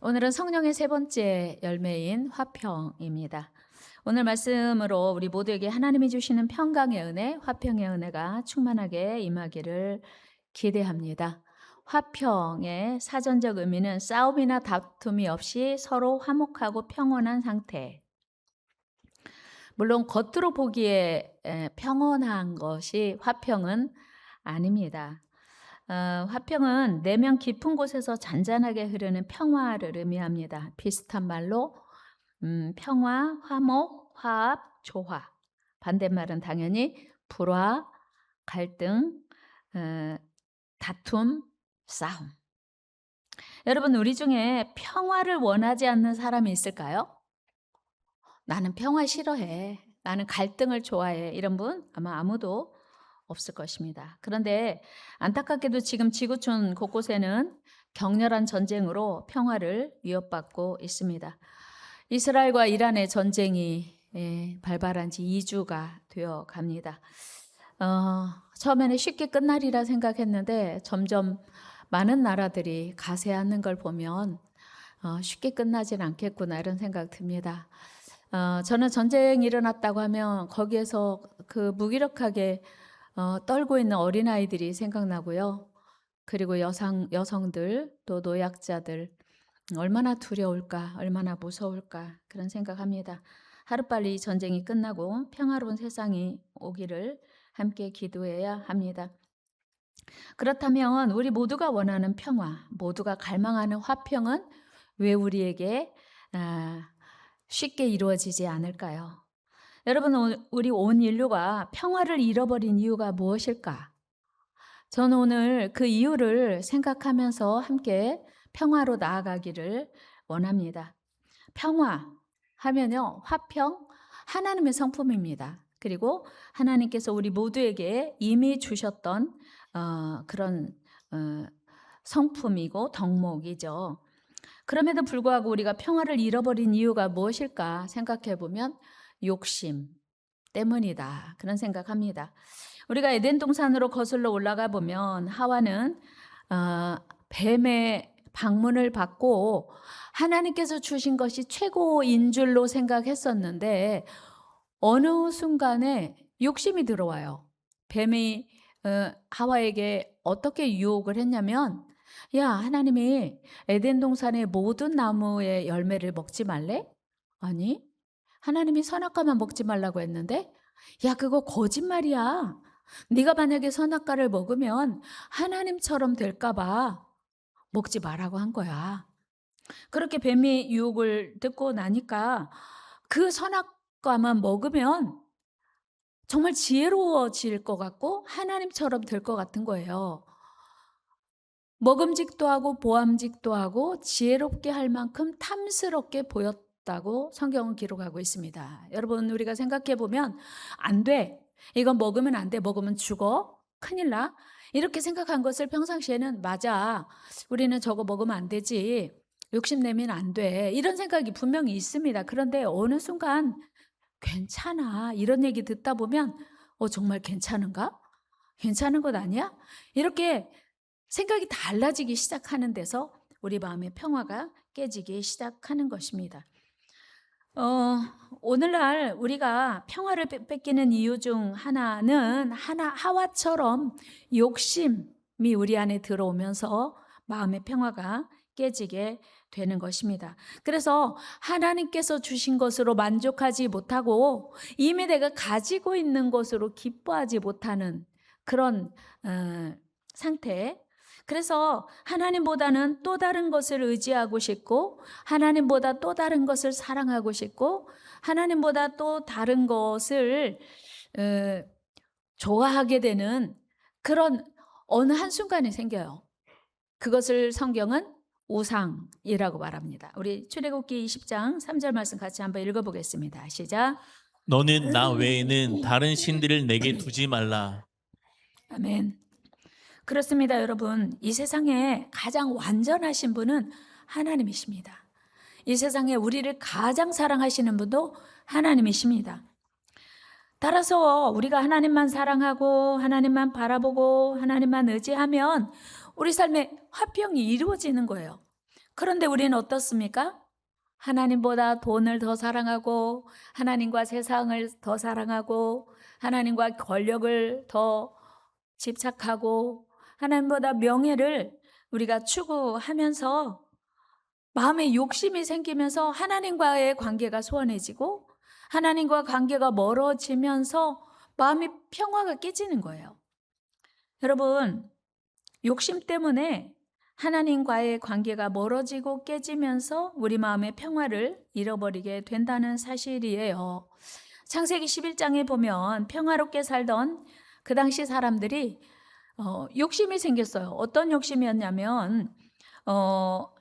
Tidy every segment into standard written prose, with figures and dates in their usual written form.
오늘은 성령의 세 번째 열매인 화평입니다. 오늘 말씀으로 우리 모두에게 하나님이 주시는 평강의 은혜, 화평의 은혜가 충만하게 임하기를 기대합니다. 화평의 사전적 의미는 싸움이나 다툼이 없이 서로 화목하고 평온한 상태. 물론 겉으로 보기에 평온한 것이 화평은 아닙니다. 화평은 내면 깊은 곳에서 잔잔하게 흐르는 평화를 의미합니다. 비슷한 말로 평화, 화목, 화합, 조화. 반대말은 당연히 불화, 갈등, 어, 다툼, 싸움. 여러분, 우리 중에 평화를 원하지 않는 사람이 있을까요? 나는 평화 싫어해. 나는 갈등을 좋아해. 이런 분 아마 아무도 없을 것입니다. 그런데 안타깝게도 지금 지구촌 곳곳에는 격렬한 전쟁으로 평화를 위협받고 있습니다. 이스라엘과 이란의 전쟁이 발발한 지 2주가 되어 갑니다. 처음에는 쉽게 끝나리라 생각했는데 점점 많은 나라들이 가세하는 걸 보면 쉽게 끝나진 않겠구나 이런 생각 듭니다. 저는 전쟁이 일어났다고 하면 거기에서 그 무기력하게 떨고 있는 어린아이들이 생각나고요. 그리고 여성들 또 노약자들 얼마나 두려울까, 얼마나 무서울까 그런 생각합니다. 하루빨리 이 전쟁이 끝나고 평화로운 세상이 오기를 함께 기도해야 합니다. 그렇다면 우리 모두가 원하는 평화, 모두가 갈망하는 화평은 왜 우리에게 쉽게 이루어지지 않을까요? 여러분, 우리 온 인류가 평화를 잃어버린 이유가 무엇일까? 저는 오늘 그 이유를 생각하면서 함께 평화로 나아가기를 원합니다. 평화 하면요, 화평, 하나님의 성품입니다. 그리고 하나님께서 우리 모두에게 이미 주셨던 그런 성품이고 덕목이죠. 그럼에도 불구하고 우리가 평화를 잃어버린 이유가 무엇일까 생각해 보면 욕심 때문이다. 그런 생각합니다. 우리가 에덴 동산으로 거슬러 올라가 보면 하와는 뱀의 방문을 받고 하나님께서 주신 것이 최고인 줄로 생각했었는데 어느 순간에 욕심이 들어와요. 뱀이 하와에게 어떻게 유혹을 했냐면 야, 하나님이 에덴 동산의 모든 나무의 열매를 먹지 말래? 아니, 하나님이 선악과만 먹지 말라고 했는데 야, 그거 거짓말이야. 네가 만약에 선악과를 먹으면 하나님처럼 될까 봐 먹지 말라고 한 거야. 그렇게 뱀이 유혹을 듣고 나니까 그 선악과만 먹으면 정말 지혜로워질 것 같고 하나님처럼 될 것 같은 거예요. 먹음직도 하고 보암직도 하고 지혜롭게 할 만큼 탐스럽게 보였다고 성경은 기록하고 있습니다. 여러분, 우리가 생각해 보면 안 돼. 이건 먹으면 안 돼. 먹으면 죽어. 큰일 나. 이렇게 생각한 것을 평상시에는 맞아. 우리는 저거 먹으면 안 되지. 욕심내면 안 돼. 이런 생각이 분명히 있습니다. 그런데 어느 순간 괜찮아. 이런 얘기 듣다 보면 정말 괜찮은가? 괜찮은 것 아니야? 이렇게 생각이 달라지기 시작하는 데서 우리 마음의 평화가 깨지기 시작하는 것입니다. 오늘날 우리가 평화를 뺏기는 이유 중 하나는 하와처럼 욕심이 우리 안에 들어오면서 마음의 평화가 깨지게 되는 것입니다. 그래서 하나님께서 주신 것으로 만족하지 못하고 이미 내가 가지고 있는 것으로 기뻐하지 못하는 그런 상태. 그래서 하나님보다는 또 다른 것을 의지하고 싶고 하나님보다 또 다른 것을 사랑하고 싶고 하나님보다 또 다른 것을 좋아하게 되는 그런 어느 한순간이 생겨요. 그것을 성경은 우상이라고 말합니다. 우리 출애굽기 20장 3절 말씀 같이 한번 읽어보겠습니다. 시작. 너는 나 외에는 다른 신들을 내게 두지 말라. 아멘. 그렇습니다, 여러분. 이 세상에 가장 완전하신 분은 하나님이십니다. 이 세상에 우리를 가장 사랑하시는 분도 하나님이십니다. 따라서 우리가 하나님만 사랑하고 하나님만 바라보고 하나님만 의지하면 우리 삶에 화평이 이루어지는 거예요. 그런데 우리는 어떻습니까? 하나님보다 돈을 더 사랑하고 하나님과 세상을 더 사랑하고 하나님과 권력을 더 집착하고 하나님보다 명예를 우리가 추구하면서 마음에 욕심이 생기면서 하나님과의 관계가 소원해지고 하나님과 관계가 멀어지면서 마음이 평화가 깨지는 거예요. 여러분, 욕심 때문에 하나님과의 관계가 멀어지고 깨지면서 우리 마음의 평화를 잃어버리게 된다는 사실이에요. 창세기 11장에 보면 평화롭게 살던 그 당시 사람들이 욕심이 생겼어요. 어떤 욕심이었냐면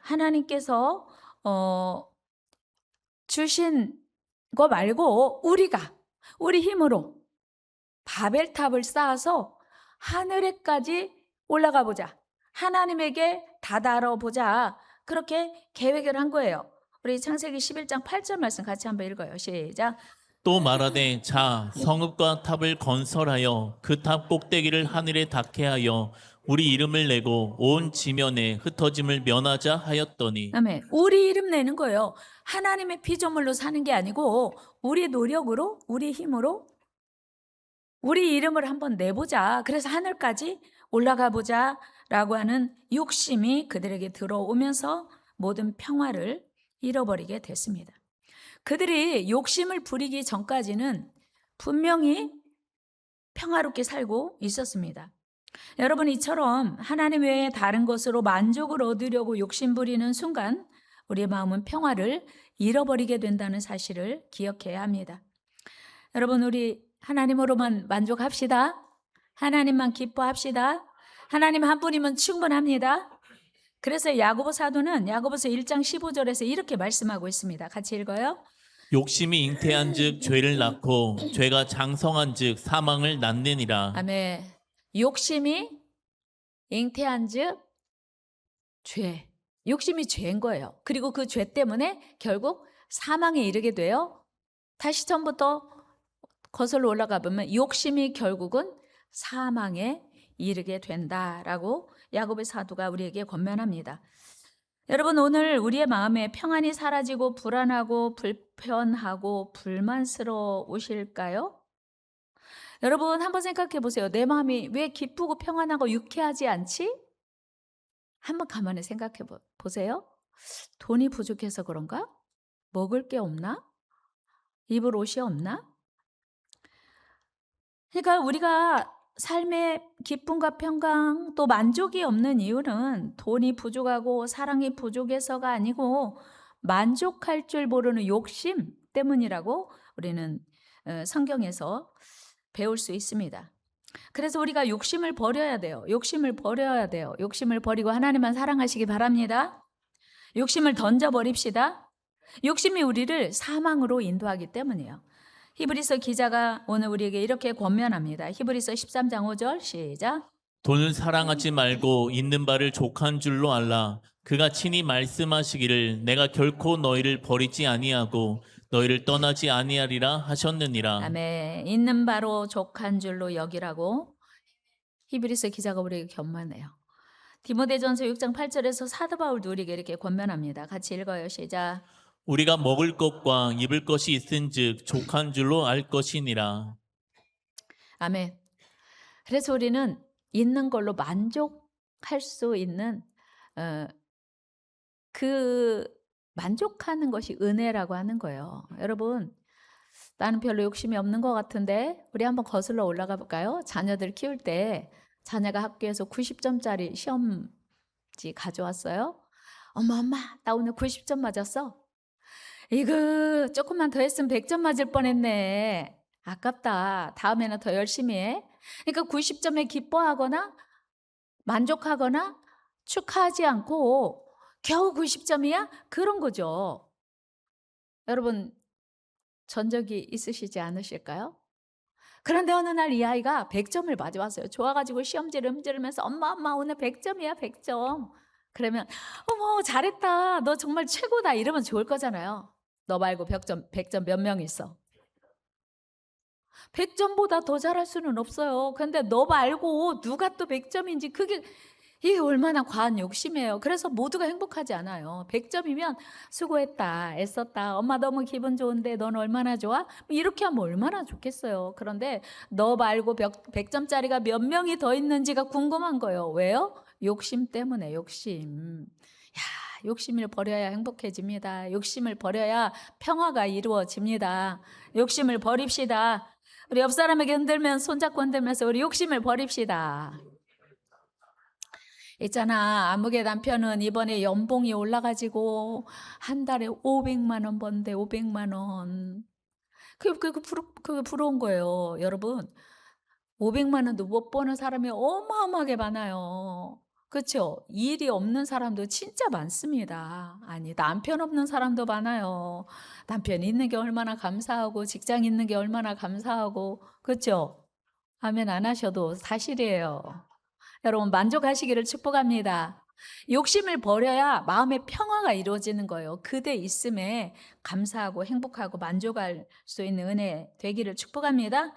하나님께서 주신 거 말고 우리 힘으로 바벨탑을 쌓아서 하늘에까지 올라가 보자. 하나님에게 다다라 보자. 그렇게 계획을 한 거예요. 우리 창세기 11장 8절 말씀 같이 한번 읽어요. 시작. 또 말하되 자 성읍과 탑을 건설하여 그 탑 꼭대기를 하늘에 닿게 하여 우리 이름을 내고 온 지면에 흩어짐을 면하자 하였더니 아멘. 우리 이름 내는 거예요. 하나님의 피조물로 사는 게 아니고 우리 노력으로 우리 힘으로 우리 이름을 한번 내보자. 그래서 하늘까지 올라가 보자 라고 하는 욕심이 그들에게 들어오면서 모든 평화를 잃어버리게 됐습니다. 그들이 욕심을 부리기 전까지는 분명히 평화롭게 살고 있었습니다. 여러분, 이처럼 하나님 외에 다른 것으로 만족을 얻으려고 욕심 부리는 순간 우리의 마음은 평화를 잃어버리게 된다는 사실을 기억해야 합니다. 여러분, 우리 하나님으로만 만족합시다. 하나님만 기뻐합시다. 하나님 한 분이면 충분합니다. 그래서 야고보 사도는 야고보서 1장 15절에서 이렇게 말씀하고 있습니다. 같이 읽어요. 욕심이 잉태한즉 죄를 낳고 죄가 장성한즉 사망을 낳느니라. 아멘. 욕심이 잉태한즉 죄. 욕심이 죄인 거예요. 그리고 그 죄 때문에 결국 사망에 이르게 돼요. 다시 처음부터 거슬러 올라가 보면 욕심이 결국은 사망에 이르게 된다라고 야고보의 사도가 우리에게 권면합니다. 여러분, 오늘 우리의 마음에 평안이 사라지고 불안하고 불편하고 불만스러우실까요? 여러분, 한번 생각해 보세요. 내 마음이 왜 기쁘고 평안하고 유쾌하지 않지? 한번 가만히 생각해 보세요. 돈이 부족해서 그런가? 먹을 게 없나? 입을 옷이 없나? 그러니까 우리가 삶의 기쁨과 평강 또 만족이 없는 이유는 돈이 부족하고 사랑이 부족해서가 아니고 만족할 줄 모르는 욕심 때문이라고 우리는 성경에서 배울 수 있습니다. 그래서 우리가 욕심을 버려야 돼요. 욕심을 버려야 돼요. 욕심을 버리고 하나님만 사랑하시기 바랍니다. 욕심을 던져버립시다. 욕심이 우리를 사망으로 인도하기 때문이에요. 히브리서 기자가 오늘 우리에게 이렇게 권면합니다. 히브리서 13장 5절 시작. 돈을 사랑하지 말고 있는 바를 족한 줄로 알라. 그가 친히 말씀하시기를 내가 결코 너희를 버리지 아니하고 너희를 떠나지 아니하리라 하셨느니라. 아멘. 있는 바로 족한 줄로 여기라고 히브리서 기자가 우리에게 권면해요. 디모데전서 6장 8절에서 사도 바울도 우리에게 이렇게 권면합니다. 같이 읽어요. 시작. 우리가 먹을 것과 입을 것이 있은즉 족한 줄로 알 것이니라. 아멘. 그래서 우리는 있는 걸로 만족할 수 있는 그 만족하는 것이 은혜라고 하는 거예요. 여러분, 나는 별로 욕심이 없는 것 같은데 우리 한번 거슬러 올라가 볼까요? 자녀들 키울 때 자녀가 학교에서 90점짜리 시험지 가져왔어요. 엄마, 나 오늘 90점 맞았어. 이거 조금만 더 했으면 100점 맞을 뻔했네. 아깝다. 다음에는 더 열심히 해. 그러니까 90점에 기뻐하거나 만족하거나 축하하지 않고 겨우 90점이야? 그런 거죠. 여러분, 전적이 있으시지 않으실까요? 그런데 어느 날 이 아이가 100점을 맞아왔어요. 좋아가지고 시험지를 흠지르면서 엄마 오늘 100점이야 100점. 그러면 어머 잘했다. 너 정말 최고다. 이러면 좋을 거잖아요. 너 말고 100점 몇 명 있어? 100점보다 더 잘할 수는 없어요. 근데 너 말고 누가 또 100점인지 그게 이게 얼마나 과한 욕심이에요. 그래서 모두가 행복하지 않아요. 100점이면 수고했다, 애썼다, 엄마 너무 기분 좋은데 넌 얼마나 좋아? 뭐 이렇게 하면 얼마나 좋겠어요. 그런데 너 말고 100점짜리가 몇 명이 더 있는지가 궁금한 거예요. 왜요? 욕심 때문에, 욕심. 야, 욕심을 버려야 행복해집니다. 욕심을 버려야 평화가 이루어집니다. 욕심을 버립시다. 우리 옆 사람에게 흔들면 손잡고 흔들면서 우리 욕심을 버립시다. 있잖아, 아무개 남편은 이번에 연봉이 올라가지고 한 달에 500만 원 번대, 500만 원. 그게 부러운 거예요. 여러분, 500만 원도 못 버는 사람이 어마어마하게 많아요. 그렇죠? 일이 없는 사람도 진짜 많습니다. 아니, 남편 없는 사람도 많아요. 남편 있는 게 얼마나 감사하고 직장 있는 게 얼마나 감사하고, 그렇죠? 아멘 안 하셔도 사실이에요. 여러분 만족하시기를 축복합니다. 욕심을 버려야 마음의 평화가 이루어지는 거예요. 그대 있음에 감사하고 행복하고 만족할 수 있는 은혜 되기를 축복합니다.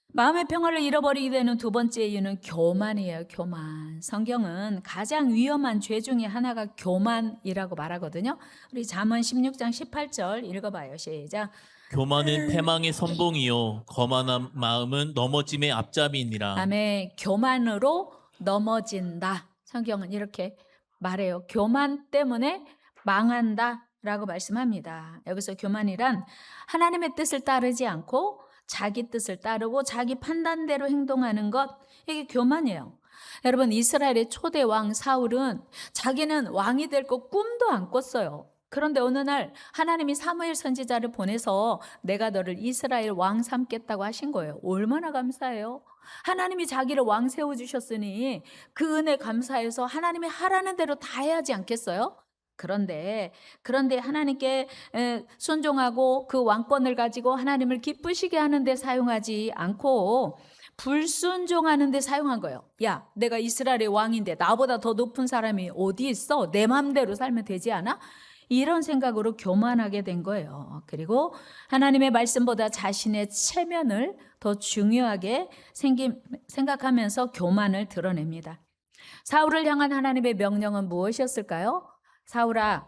마음의 평화를 잃어버리게 되는 두 번째 이유는 교만이에요. 교만. 성경은 가장 위험한 죄 중에 하나가 교만이라고 말하거든요. 우리 잠언 16장 18절 읽어봐요. 시작. 교만은 패망의 선봉이요 거만한 마음은 넘어짐의 앞잡이니라. 아멘. 교만으로 넘어진다. 성경은 이렇게 말해요. 교만 때문에 망한다 라고 말씀합니다. 여기서 교만이란 하나님의 뜻을 따르지 않고 자기 뜻을 따르고 자기 판단대로 행동하는 것, 이게 교만이에요. 여러분, 이스라엘의 초대 왕 사울은 자기는 왕이 될 거 꿈도 안 꿨어요. 그런데 어느 날 하나님이 사무엘 선지자를 보내서 내가 너를 이스라엘 왕 삼겠다고 하신 거예요. 얼마나 감사해요. 하나님이 자기를 왕 세워주셨으니 그 은혜 감사해서 하나님이 하라는 대로 다 해야지 않겠어요? 그런데 하나님께 순종하고 그 왕권을 가지고 하나님을 기쁘시게 하는데 사용하지 않고 불순종하는 데 사용한 거예요. 야, 내가 이스라엘의 왕인데 나보다 더 높은 사람이 어디 있어? 내 마음대로 살면 되지 않아? 이런 생각으로 교만하게 된 거예요. 그리고 하나님의 말씀보다 자신의 체면을 더 중요하게 생각하면서 교만을 드러냅니다. 사울을 향한 하나님의 명령은 무엇이었을까요? 사울아,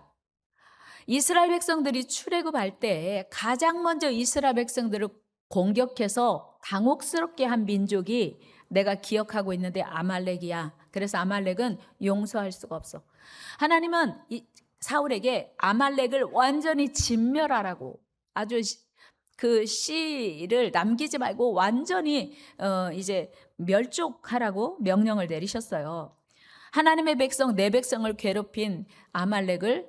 이스라엘 백성들이 출애굽할 때 가장 먼저 이스라엘 백성들을 공격해서 당혹스럽게 한 민족이 내가 기억하고 있는데 아말렉이야. 그래서 아말렉은 용서할 수가 없어. 하나님은 사울에게 아말렉을 완전히 진멸하라고, 아주 그 씨를 남기지 말고 완전히 이제 멸족하라고 명령을 내리셨어요. 하나님의 백성, 내 백성을 괴롭힌 아말렉을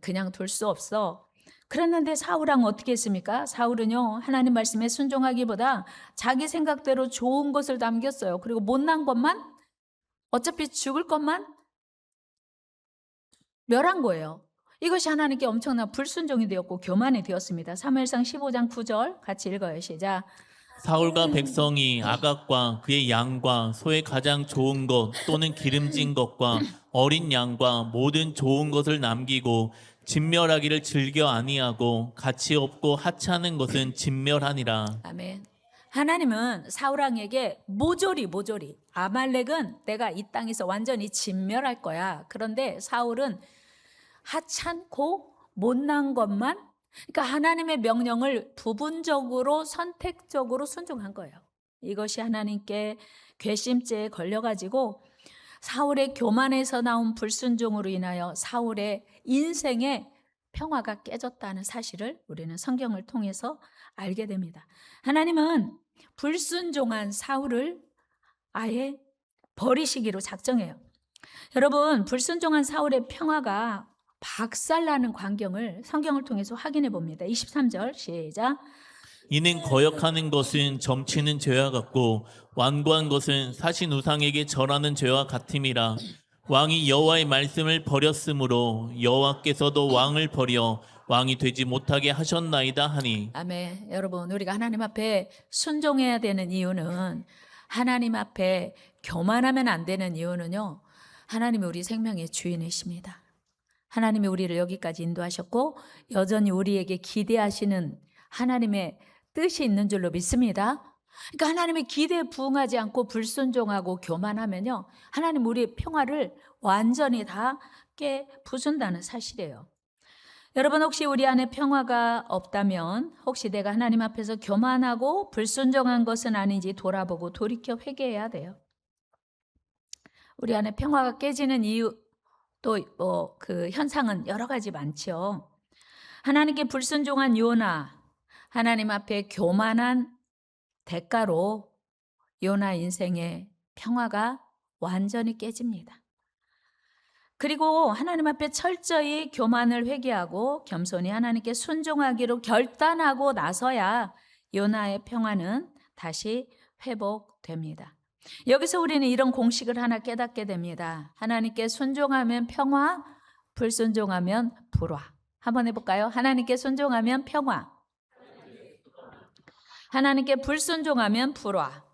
그냥 둘 수 없어. 그랬는데 사울왕 어떻게 했습니까? 사울은요, 하나님 말씀에 순종하기보다 자기 생각대로 좋은 것을 남겼어요. 그리고 못난 것만, 어차피 죽을 것만 멸한 거예요. 이것이 하나님께 엄청난 불순종이 되었고 교만이 되었습니다. 사무엘상 15장 9절 같이 읽어요. 시작. 사울과 백성이 아각과 그의 양과 소의 가장 좋은 것 또는 기름진 것과 어린 양과 모든 좋은 것을 남기고 진멸하기를 즐겨 아니하고 가치 없고 하찮은 것은 진멸하니라. 아멘. 하나님은 사울왕에게 모조리 아말렉은 내가 이 땅에서 완전히 진멸할 거야. 그런데 사울은 하찮고 못난 것만, 그러니까 하나님의 명령을 부분적으로 선택적으로 순종한 거예요. 이것이 하나님께 괘씸죄에 걸려가지고 사울의 교만에서 나온 불순종으로 인하여 사울의 인생의 평화가 깨졌다는 사실을 우리는 성경을 통해서 알게 됩니다. 하나님은 불순종한 사울을 아예 버리시기로 작정해요. 여러분, 불순종한 사울의 평화가 박살나는 광경을 성경을 통해서 확인해 봅니다. 23절 시작. 이는 거역하는 것은 점치는 죄와 같고 완고한 것은 사신 우상에게 절하는 죄와 같음이라. 왕이 여호와의 말씀을 버렸으므로 여호와께서도 왕을 버려 왕이 되지 못하게 하셨나이다 하니. 아멘. 여러분, 우리가 하나님 앞에 순종해야 되는 이유는, 하나님 앞에 교만하면 안 되는 이유는요, 하나님이 우리 생명의 주인이십니다. 하나님이 우리를 여기까지 인도하셨고 여전히 우리에게 기대하시는 하나님의 뜻이 있는 줄로 믿습니다. 그러니까 하나님의 기대에 부응하지 않고 불순종하고 교만하면요, 하나님 우리의 평화를 완전히 다 부순다는 사실이에요. 여러분, 혹시 우리 안에 평화가 없다면 혹시 내가 하나님 앞에서 교만하고 불순종한 것은 아닌지 돌아보고 돌이켜 회개해야 돼요. 우리 안에 평화가 깨지는 이유, 또 그 현상은 여러 가지 많죠. 하나님께 불순종한 요나, 하나님 앞에 교만한 대가로 요나 인생의 평화가 완전히 깨집니다. 그리고 하나님 앞에 철저히 교만을 회개하고 겸손히 하나님께 순종하기로 결단하고 나서야 요나의 평화는 다시 회복됩니다. 여기서 우리는 이런 공식을 하나 깨닫게 됩니다. 하나님께 순종하면 평화, 불순종하면 불화. 한번 해볼까요? 하나님께 순종하면 평화, 하나님께 불순종하면 불화.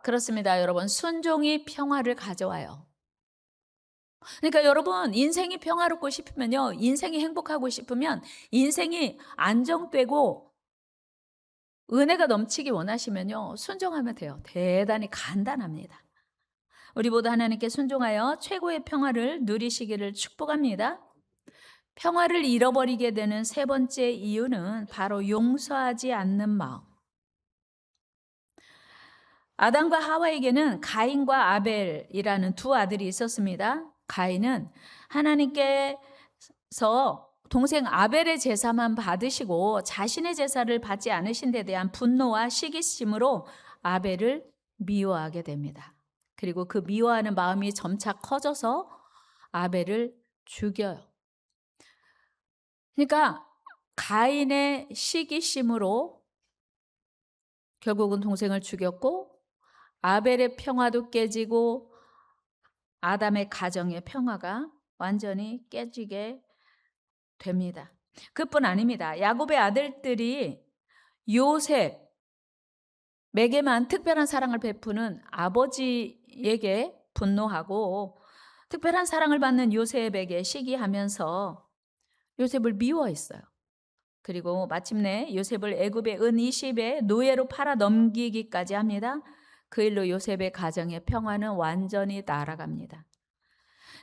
그렇습니다, 여러분. 순종이 평화를 가져와요. 그러니까 여러분, 인생이 평화롭고 싶으면요, 인생이 행복하고 싶으면, 인생이 안정되고 은혜가 넘치기 원하시면요, 순종하면 돼요. 대단히 간단합니다. 우리 모두 하나님께 순종하여 최고의 평화를 누리시기를 축복합니다. 평화를 잃어버리게 되는 세 번째 이유는 바로 용서하지 않는 마음. 아담과 하와에게는 가인과 아벨이라는 두 아들이 있었습니다. 가인은 하나님께서 동생 아벨의 제사만 받으시고 자신의 제사를 받지 않으신 데 대한 분노와 시기심으로 아벨을 미워하게 됩니다. 그리고 그 미워하는 마음이 점차 커져서 아벨을 죽여요. 그러니까 가인의 시기심으로 결국은 동생을 죽였고, 아벨의 평화도 깨지고 아담의 가정의 평화가 완전히 깨지게 됩니다. 그뿐 아닙니다. 야곱의 아들들이 요셉에게만 특별한 사랑을 베푸는 아버지에게 분노하고 특별한 사랑을 받는 요셉에게 시기하면서 요셉을 미워했어요. 그리고 마침내 요셉을 애굽의 은 20에 노예로 팔아 넘기기까지 합니다. 그 일로 요셉의 가정의 평화는 완전히 날아갑니다.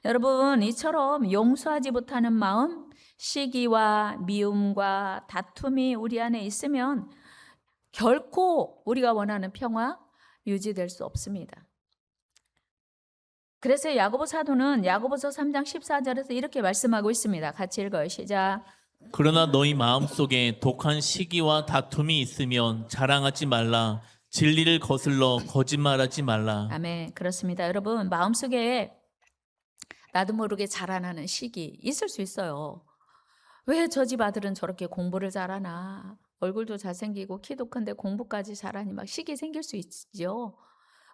여러분, 이처럼 용서하지 못하는 마음, 시기와 미움과 다툼이 우리 안에 있으면 결코 우리가 원하는 평화 유지될 수 없습니다. 그래서 야고보 사도는 야고보서 3장 14절에서 이렇게 말씀하고 있습니다. 같이 읽어요. 시작. 그러나 너희 마음속에 독한 시기와 다툼이 있으면 자랑하지 말라. 진리를 거슬러 거짓말하지 말라. 아멘. 그렇습니다. 여러분, 마음속에 나도 모르게 자라나는 시기 있을 수 있어요. 왜 저 집 아들은 저렇게 공부를 잘하나? 얼굴도 잘생기고 키도 큰데 공부까지 잘하니 막 시기 생길 수 있죠.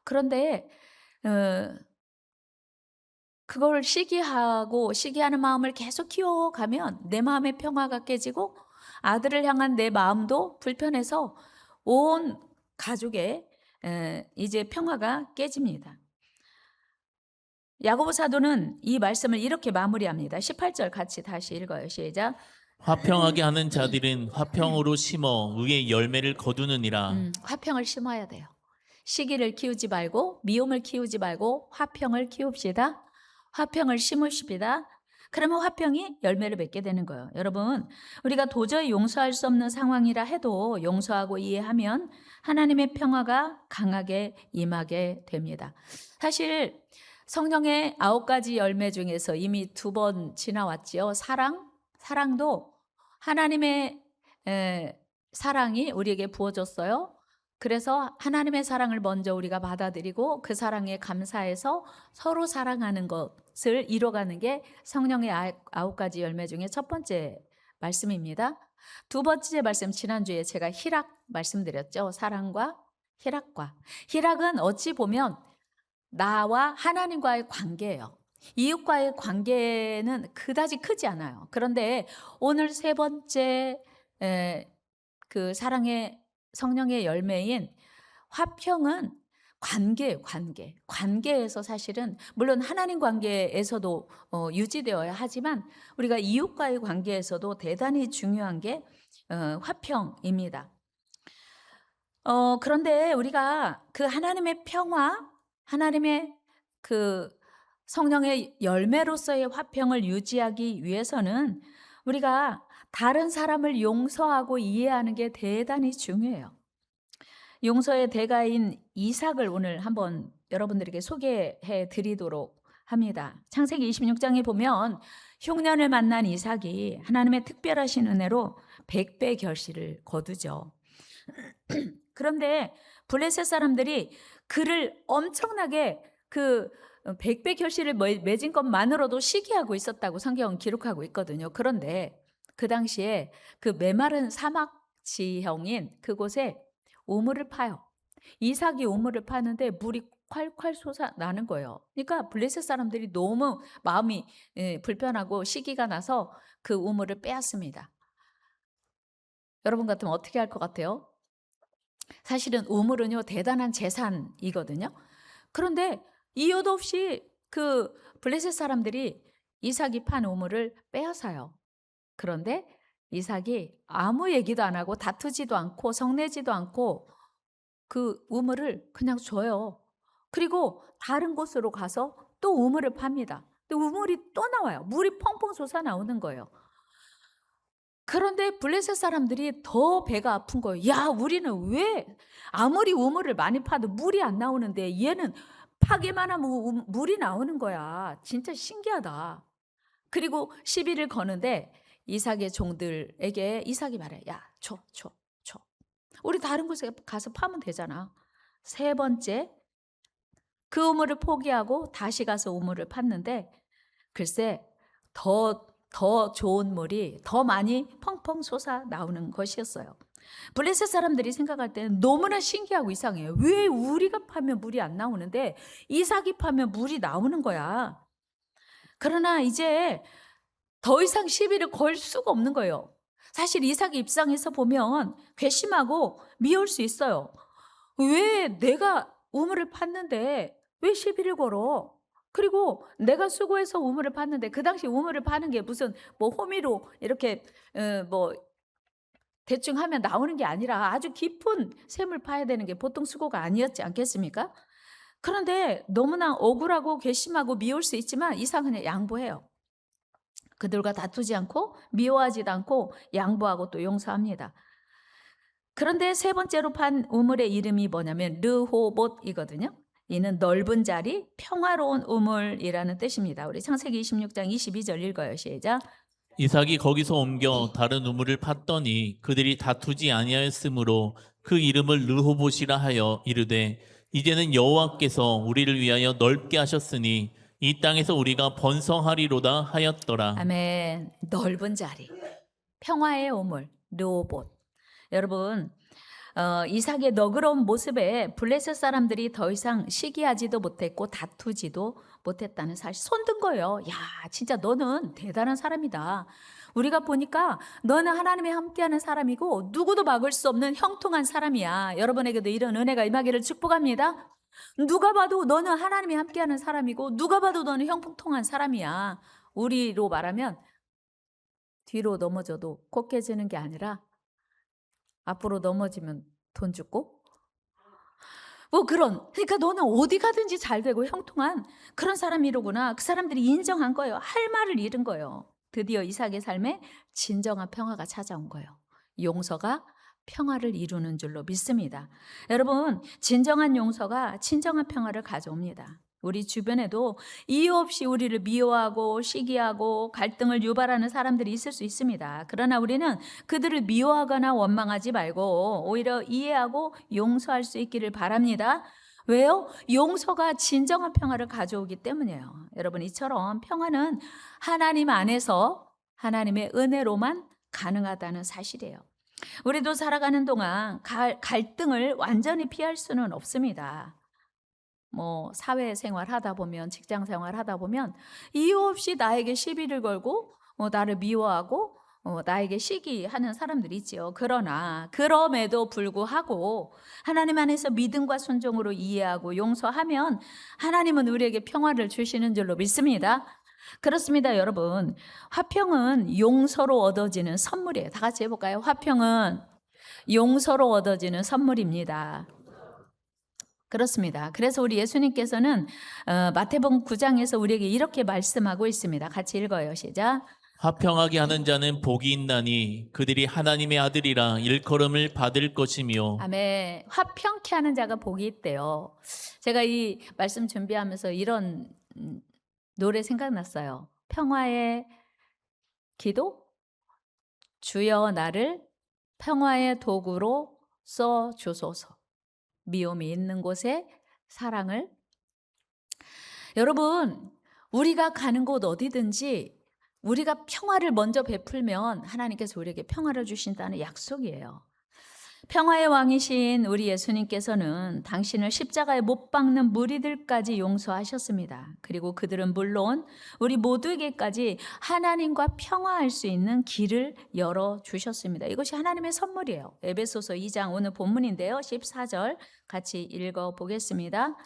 그런데 그걸 시기하는 마음을 계속 키워가면 내 마음의 평화가 깨지고 아들을 향한 내 마음도 불편해서 온 가족의 이제 평화가 깨집니다. 야고보 사도는 이 말씀을 이렇게 마무리합니다. 18절 같이 다시 읽어요. 시작. 화평하게 하는 자들은 화평으로 심어 의의 열매를 거두느니라. 화평을 심어야 돼요. 시기를 키우지 말고 미움을 키우지 말고 화평을 키웁시다. 화평을 심으십시다. 그러면 화평이 열매를 맺게 되는 거예요. 여러분, 우리가 도저히 용서할 수 없는 상황이라 해도 용서하고 이해하면 하나님의 평화가 강하게 임하게 됩니다. 사실 성령의 9가지 열매 중에서 이미 2번 지나왔지요. 사랑도 하나님의 사랑이 우리에게 부어졌어요. 그래서 하나님의 사랑을 먼저 우리가 받아들이고 그 사랑에 감사해서 서로 사랑하는 것을 이뤄가는 게 성령의 9가지 열매 중에 첫 번째 말씀입니다. 두 번째 말씀, 지난주에 제가 희락 말씀드렸죠. 사랑과 희락과. 희락은 어찌 보면 나와 하나님과의 관계예요. 이웃과의 관계는 그다지 크지 않아요. 그런데 오늘 세 번째 그 사랑의 성령의 열매인 화평은 관계예요. 관계에서 사실은 물론 하나님 관계에서도 유지되어야 하지만 우리가 이웃과의 관계에서도 대단히 중요한 게 화평입니다. 그런데 우리가 그 하나님의 평화, 하나님의 그 성령의 열매로서의 화평을 유지하기 위해서는 우리가 다른 사람을 용서하고 이해하는 게 대단히 중요해요. 용서의 대가인 이삭을 오늘 한번 여러분들에게 소개해 드리도록 합니다. 창세기 26장에 보면 흉년을 만난 이삭이 하나님의 특별하신 은혜로 100배 결실을 거두죠. 그런데 블레셋 사람들이 그를 엄청나게 그 100배 결실을 맺은 것만으로도 시기하고 있었다고 성경은 기록하고 있거든요. 그런데 그 당시에 그 메마른 사막 지형인 그곳에 우물을 파요. 이삭이 우물을 파는데 물이 콸콸 솟아나는 거예요. 그러니까 블레셋 사람들이 너무 마음이 불편하고 시기가 나서 그 우물을 빼앗습니다. 여러분 같으면 어떻게 할 것 같아요? 사실은 우물은요 대단한 재산이거든요. 그런데 이유도 없이 그 블레셋 사람들이 이삭이 판 우물을 빼앗아요. 그런데 이삭이 아무 얘기도 안 하고 다투지도 않고 성내지도 않고 그 우물을 그냥 줘요. 그리고 다른 곳으로 가서 또 우물을 팝니다. 근데 우물이 또 나와요. 물이 펑펑 솟아 나오는 거예요. 그런데 블레셋 사람들이 더 배가 아픈 거예요. 야, 우리는 왜 아무리 우물을 많이 파도 물이 안 나오는데 얘는 파기만 하면 물이 나오는 거야. 진짜 신기하다. 그리고 시비를 거는데 이삭의 종들에게 이삭이 말해. 야, 줘. 우리 다른 곳에 가서 파면 되잖아. 세 번째 그 우물을 포기하고 다시 가서 우물을 팠는데 글쎄 더 좋은 물이 더 많이 펑펑 솟아 나오는 것이었어요. 블레셋 사람들이 생각할 때는 너무나 신기하고 이상해요. 왜 우리가 파면 물이 안 나오는데 이삭이 파면 물이 나오는 거야. 그러나 이제 더 이상 시비를 걸 수가 없는 거예요. 사실 이삭의 입장에서 보면 괘씸하고 미울 수 있어요. 왜 내가 우물을 팠는데 왜 시비를 걸어? 그리고 내가 수고해서 우물을 팠는데 그 당시 우물을 파는 게 무슨 뭐 호미로 이렇게 뭐 대충 하면 나오는 게 아니라 아주 깊은 샘을 파야 되는 게 보통 수고가 아니었지 않겠습니까? 그런데 너무나 억울하고 괘씸하고 미울 수 있지만 이삭은 그냥 양보해요. 그들과 다투지 않고 미워하지도 않고 양보하고 또 용서합니다. 그런데 세 번째로 판 우물의 이름이 뭐냐면 르호봇이거든요. 이는 넓은 자리, 평화로운 우물이라는 뜻입니다. 우리 창세기 26장 22절 읽어요. 시작. 이삭이 거기서 옮겨 다른 우물을 팠더니 그들이 다투지 아니하였으므로 그 이름을 르호봇이라 하여 이르되 이제는 여호와께서 우리를 위하여 넓게 하셨으니 이 땅에서 우리가 번성하리로다 하였더라. 아멘. 넓은 자리, 평화의 우물, 르호봇. 여러분, 이삭의 너그러운 모습에 블레셋 사람들이 더 이상 시기하지도 못했고 다투지도 못했다는 사실. 손든 거예요. 야, 진짜 너는 대단한 사람이다. 우리가 보니까 너는 하나님이 함께하는 사람이고 누구도 막을 수 없는 형통한 사람이야. 여러분에게도 이런 은혜가 임하기를 축복합니다. 누가 봐도 너는 하나님이 함께하는 사람이고 누가 봐도 너는 형통한 사람이야. 우리로 말하면 뒤로 넘어져도 코 깨지는 게 아니라 앞으로 넘어지면 돈 주고 뭐 그러니까 너는 어디 가든지 잘 되고 형통한 그런 사람이로구나. 그 사람들이 인정한 거예요. 할 말을 잃은 거예요. 드디어 이삭의 삶에 진정한 평화가 찾아온 거예요. 용서가 평화를 이루는 줄로 믿습니다. 여러분, 진정한 용서가 진정한 평화를 가져옵니다. 우리 주변에도 이유 없이 우리를 미워하고 시기하고 갈등을 유발하는 사람들이 있을 수 있습니다. 그러나 우리는 그들을 미워하거나 원망하지 말고 오히려 이해하고 용서할 수 있기를 바랍니다. 왜요? 용서가 진정한 평화를 가져오기 때문이에요. 여러분, 이처럼 평화는 하나님 안에서 하나님의 은혜로만 가능하다는 사실이에요. 우리도 살아가는 동안 갈등을 완전히 피할 수는 없습니다. 뭐 사회생활 하다 보면 직장생활 하다 보면 이유 없이 나에게 시비를 걸고 나를 미워하고 나에게 시기하는 사람들이 있지요. 그러나 그럼에도 불구하고 하나님 안에서 믿음과 순종으로 이해하고 용서하면 하나님은 우리에게 평화를 주시는 줄로 믿습니다. 그렇습니다, 여러분. 화평은 용서로 얻어지는 선물이에요. 다 같이 해볼까요? 화평은 용서로 얻어지는 선물입니다. 그렇습니다. 그래서 우리 예수님께서는 마태복음 9장에서 우리에게 이렇게 말씀하고 있습니다. 같이 읽어요. 시작. 화평하게 하는 자는 복이 있나니 그들이 하나님의 아들이라 일컬음을 받을 것이며. 아멘. 화평케 하는 자가 복이 있대요. 제가 이 말씀 준비하면서 이런 노래 생각났어요. 평화의 기도? 주여 나를 평화의 도구로 써 주소서. 미움이 있는 곳에 사랑을. 여러분, 우리가 가는 곳 어디든지 우리가 평화를 먼저 베풀면 하나님께서 우리에게 평화를 주신다는 약속이에요. 평화의 왕이신 우리 예수님께서는 당신을 십자가에 못 박는 무리들까지 용서하셨습니다. 그리고 그들은 물론 우리 모두에게까지 하나님과 평화할 수 있는 길을 열어주셨습니다. 이것이 하나님의 선물이에요. 에베소서 2장 오늘 본문인데요. 14절 같이 읽어보겠습니다.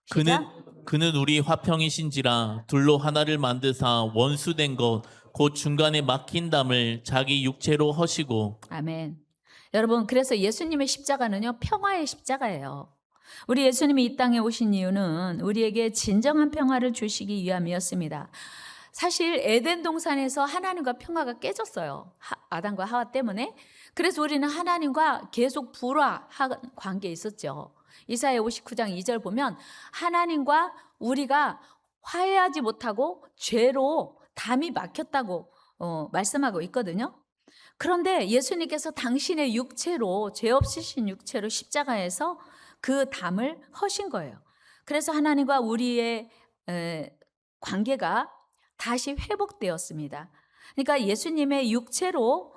시작. 그는 우리 화평이신지라 둘로 하나를 만드사 원수된 것 곧 중간에 막힌 담을 자기 육체로 허시고. 아멘. 여러분, 그래서 예수님의 십자가는요, 평화의 십자가예요. 우리 예수님이 이 땅에 오신 이유는 우리에게 진정한 평화를 주시기 위함이었습니다. 사실 에덴 동산에서 하나님과 평화가 깨졌어요. 아담과 하와 때문에. 그래서 우리는 하나님과 계속 불화한 관계에 있었죠. 이사야 59장 2절 보면 하나님과 우리가 화해하지 못하고 죄로 담이 막혔다고 말씀하고 있거든요. 그런데 예수님께서 당신의 육체로, 죄 없으신 육체로 십자가에서 그 담을 허신 거예요. 그래서 하나님과 우리의 관계가 다시 회복되었습니다. 그러니까 예수님의 육체로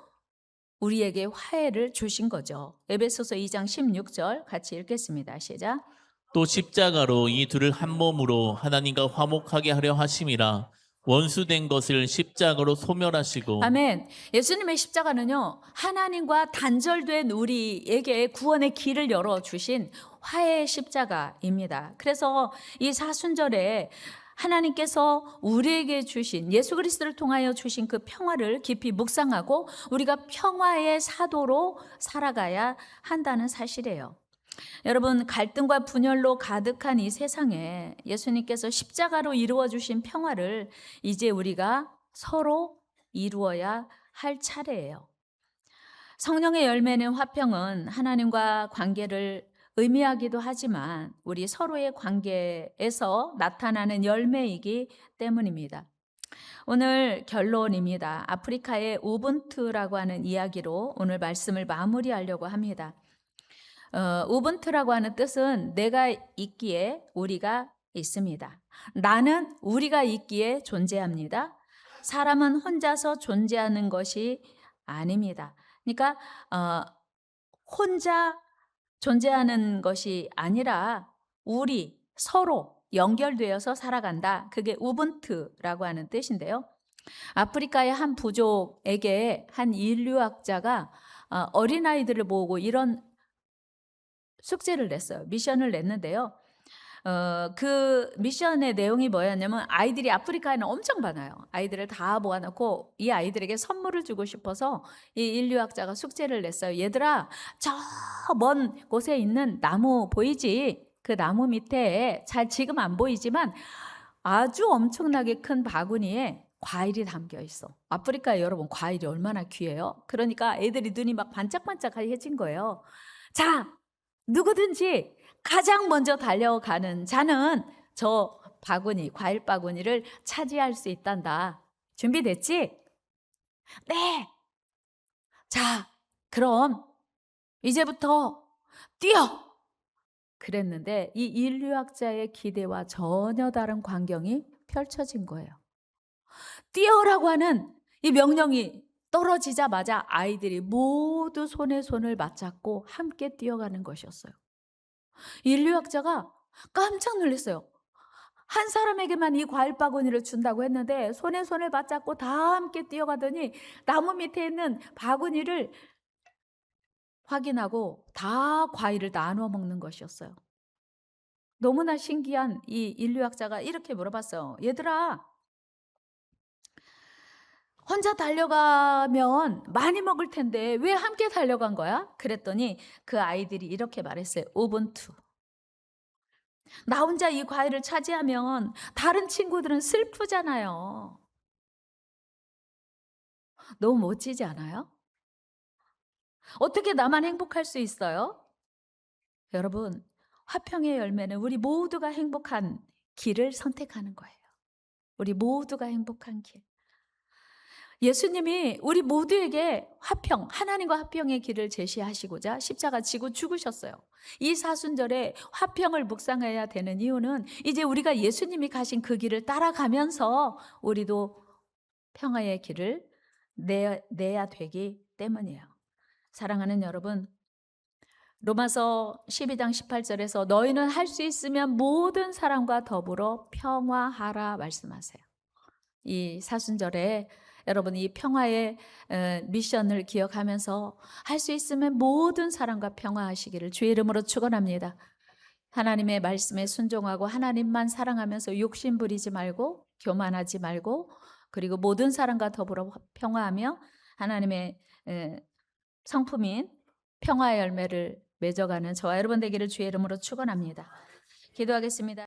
우리에게 화해를 주신 거죠. 에베소서 2장 16절 같이 읽겠습니다. 시작. 또 십자가로 이 둘을 한 몸으로 하나님과 화목하게 하려 하심이라. 원수된 것을 십자가로 소멸하시고. 아멘. 예수님의 십자가는요, 하나님과 단절된 우리에게 구원의 길을 열어주신 화해의 십자가입니다. 그래서 이 사순절에 하나님께서 우리에게 주신, 예수 그리스도를 통하여 주신 그 평화를 깊이 묵상하고 우리가 평화의 사도로 살아가야 한다는 사실이에요. 여러분, 갈등과 분열로 가득한 이 세상에 예수님께서 십자가로 이루어 주신 평화를 이제 우리가 서로 이루어야 할 차례예요. 성령의 열매는 화평은 하나님과 관계를 의미하기도 하지만 우리 서로의 관계에서 나타나는 열매이기 때문입니다. 오늘 결론입니다. 아프리카의 우분투라고 하는 이야기로 오늘 말씀을 마무리하려고 합니다. 우분투라고 하는 뜻은 내가 있기에 우리가 있습니다. 나는 우리가 있기에 존재합니다. 사람은 혼자서 존재하는 것이 아닙니다. 그러니까 혼자 존재하는 것이 아니라 우리 서로 연결되어서 살아간다. 그게 우분투라고 하는 뜻인데요. 아프리카의 한 부족에게 한 인류학자가 어린아이들을 모으고 이런 숙제를 냈어요. 미션을 냈는데요. 그 미션의 내용이 뭐였냐면 아이들이 아프리카에는 엄청 많아요. 아이들을 다 모아놓고 이 아이들에게 선물을 주고 싶어서 이 인류학자가 숙제를 냈어요. 얘들아, 저 먼 곳에 있는 나무 보이지? 그 나무 밑에 잘 지금 안 보이지만 아주 엄청나게 큰 바구니에 과일이 담겨 있어. 아프리카에 여러분 과일이 얼마나 귀해요? 그러니까 애들이 눈이 막 반짝반짝해진 거예요. 자, 누구든지 가장 먼저 달려가는 자는 저 바구니, 과일 바구니를 차지할 수 있단다. 준비됐지? 네. 자, 그럼 이제부터 뛰어! 그랬는데 이 인류학자의 기대와 전혀 다른 광경이 펼쳐진 거예요. 뛰어라고 하는 이 명령이 떨어지자마자 아이들이 모두 손에 손을 맞잡고 함께 뛰어가는 것이었어요. 인류학자가 깜짝 놀랐어요. 한 사람에게만 이 과일 바구니를 준다고 했는데 손에 손을 맞잡고 다 함께 뛰어가더니 나무 밑에 있는 바구니를 확인하고 다 과일을 나누어 먹는 것이었어요. 너무나 신기한 이 인류학자가 이렇게 물어봤어요. 얘들아, 혼자 달려가면 많이 먹을 텐데 왜 함께 달려간 거야? 그랬더니 그 아이들이 이렇게 말했어요. 우분투. 나 혼자 이 과일을 차지하면 다른 친구들은 슬프잖아요. 너무 멋지지 않아요? 어떻게 나만 행복할 수 있어요? 여러분, 화평의 열매는 우리 모두가 행복한 길을 선택하는 거예요. 우리 모두가 행복한 길. 예수님이 우리 모두에게 화평, 하나님과 화평의 길을 제시하시고자 십자가 지고 죽으셨어요. 이 사순절에 화평을 묵상해야 되는 이유는 이제 우리가 예수님이 가신 그 길을 따라가면서 우리도 평화의 길을 내야 되기 때문이에요. 사랑하는 여러분, 로마서 12장 18절에서 너희는 할 수 있으면 모든 사람과 더불어 평화하라 말씀하세요. 이 사순절에 여러분 이 평화의 미션을 기억하면서 할 수 있으면 모든 사람과 평화하시기를 주의 이름으로 축원합니다. 하나님의 말씀에 순종하고 하나님만 사랑하면서 욕심 부리지 말고 교만하지 말고 그리고 모든 사람과 더불어 평화하며 하나님의 성품인 평화의 열매를 맺어가는 저와 여러분 되기를 주의 이름으로 축원합니다. 기도하겠습니다.